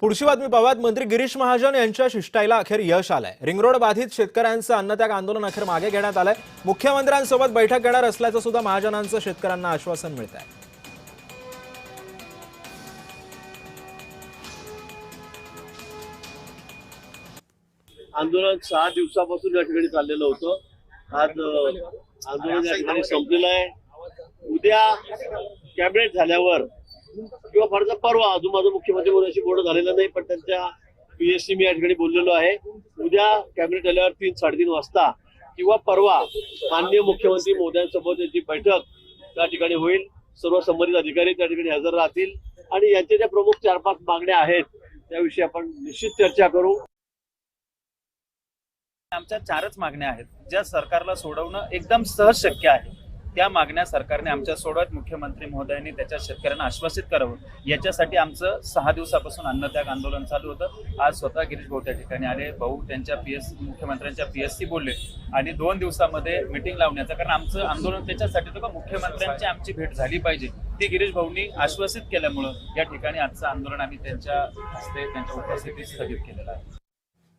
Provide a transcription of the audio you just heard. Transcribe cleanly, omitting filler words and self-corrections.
पुढची बातमी पाहूयात। मंत्री गिरीश महाजन यांच्या शिष्टाईला अखेर यश आलंय। रिंगरोड बाधित शेतकऱ्यांचं अन्नत्याग आंदोलन अखेर मागे घेण्यात आलंय। मुख्यमंत्र्यांसोबत बैठक घेणार असल्याचं सुद्धा महाजनांचं शेतकऱ्यांना आश्वासन मिळतंय। आंदोलन 6 दिवसापासून या ठिकाणी चाललेलं होतं। आज आंदोलन या ठिकाणी संपलेलं आहे। उद्या कॅबिनेट झाल्यावर किंवा फारचा परवा अजून माझं मुख्यमंत्री मोदींशी बोलणं झालेलं नाही, पण त्यांच्या पीएससी मी या ठिकाणी बोललेलो आहे। उद्या कॅबिनेट झाल्यावर 3-3:30 वाजता किंवा परवा माननीय मुख्यमंत्री मोदींसोबत याची बैठक त्या ठिकाणी होईल। सर्व संबंधित अधिकारी त्या ठिकाणी हजर राहतील आणि यांच्या ज्या प्रमुख 4-5 मागण्या आहेत त्याविषयी आपण निश्चित चर्चा करू। आमच्या 4च मागण्या आहेत ज्या सरकारला सोडवणं एकदम सहज शक्य आहे। त्या मागण्या सरकारने आमच्या सोडवत मुख्यमंत्री महोदयांनी त्याच्या शेतकऱ्यांना आश्वासित करावं याच्यासाठी आमचं 6 दिवसापासून अन्नत्याग आंदोलन चालू होतं। आज स्वतः गिरीश भाऊ त्या ठिकाणी आले, भाऊ त्यांच्या मुख्यमंत्र्यांच्या पीएससी बोलले आणि 2 दिवसामध्ये मीटिंग लावण्याचं, कारण आमचं आंदोलन त्याच्यासाठी होतं का मुख्यमंत्र्यांची आमची भेट झाली पाहिजे। ती गिरीश भाऊंनी आश्वासित केल्यामुळं या ठिकाणी आजचं आंदोलन आम्ही त्यांच्या हस्ते त्यांच्या उपस्थितीत स्थगित केलेलं आहे।